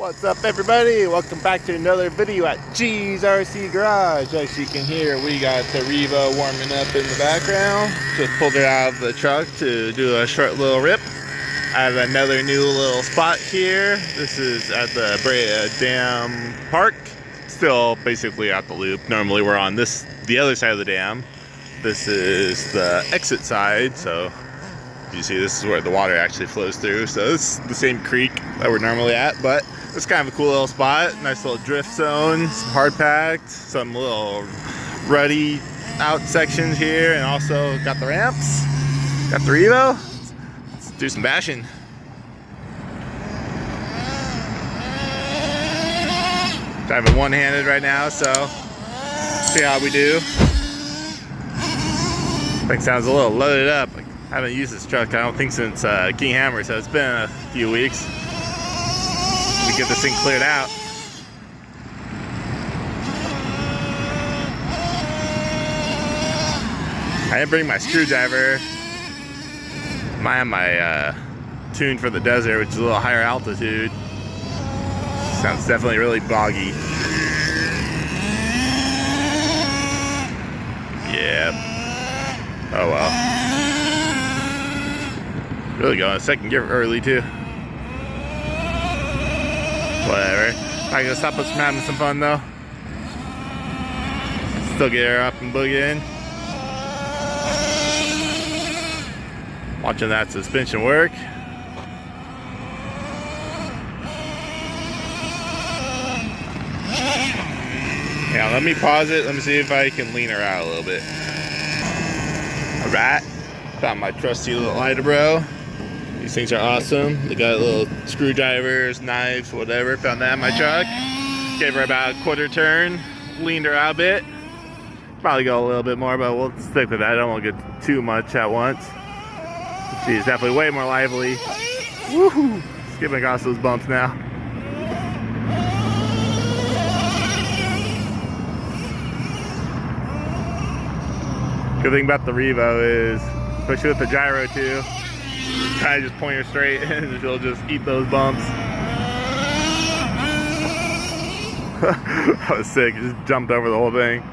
What's up, everybody? Welcome back to another video at G's RC Garage. As you can hear, we got the Revo warming up in the background. Just pulled it out of the truck to do a short little rip. I have another new little spot here. This is at the Brea Dam Park. Still basically at the loop. Normally we're on the other side of the dam. This is the exit side, so you see this is where the water actually flows through. So this is the same creek that we're normally at, but it's kind of a cool little spot. Nice little drift zone, some hard packed, some little ruddy out sections here, and also got the ramps, got the Revo. Let's do some bashing. Driving one-handed right now, so see how we do. Thing sounds a little loaded up. I haven't used this truck, I don't think, since King Hammer, so it's been a few weeks to get this thing cleared out. I didn't bring my screwdriver. I have my tune for the desert, which is a little higher altitude. Sounds definitely really boggy. Yeah. Oh well. Really going second gear early too. Whatever. Not gonna stop us from having some fun though. Still get her up and boogie in. Watching that suspension work. Yeah, let me pause it. Let me see if I can lean her out a little bit. Alright. Found my trusty little lighter bro. These things are awesome. They got little screwdrivers, knives, whatever. Found that in my truck. Gave her about a quarter turn. Leaned her out a bit. Probably go a little bit more, but we'll stick with that. I don't want to get too much at once. She's definitely way more lively. Woohoo! Skipping across those bumps now. Good thing about the Revo is, especially with the gyro too, kind of just point her straight and she'll just eat those bumps. I was sick, just jumped over the whole thing.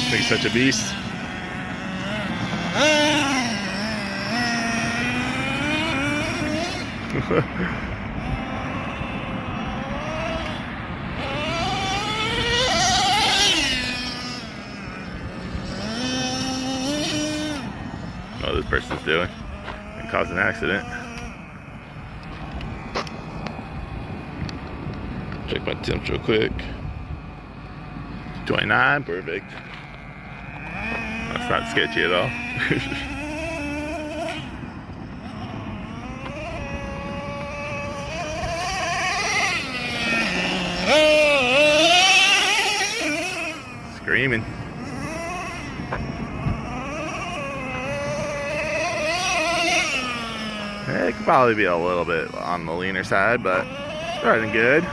Thing's such a beast. What this person's doing and cause an accident. Check my temps real quick. 29, perfect. That's not sketchy at all. Screaming. It could probably be a little bit on the leaner side, but starting good.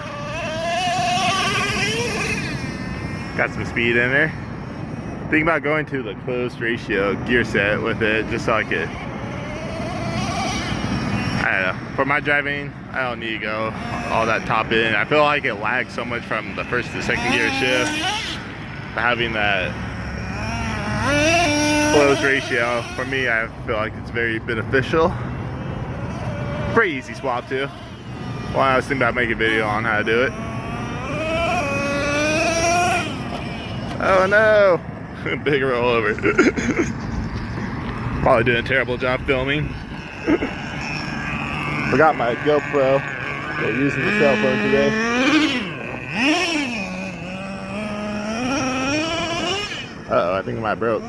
Got some speed in there. Think about going to the closed ratio gear set with it, just so I could, I don't know, for my driving, I don't need to go all that top in. I feel like it lags so much from the first to second gear shift. Having that closed ratio, for me, I feel like it's very beneficial. Pretty easy swap too. Well, I was thinking about making a video on how to do it. Oh no! Big rollover. Probably doing a terrible job filming. Forgot my GoPro. They're using the cell phone today. Uh-oh, I think I might broke.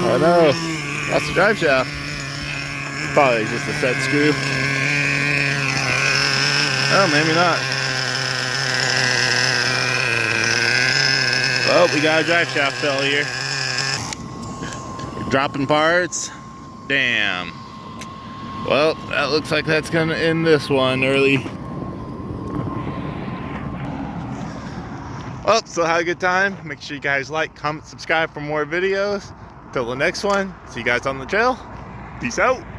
Oh no! That's the drive shaft. Probably just a set screw. Oh, maybe not. Oh, we got a drive shaft failure. Dropping parts. Damn. Well, that looks like that's gonna end this one early. Well, so have a good time. Make sure you guys like, comment, subscribe for more videos. Till the next one, see you guys on the trail. Peace out.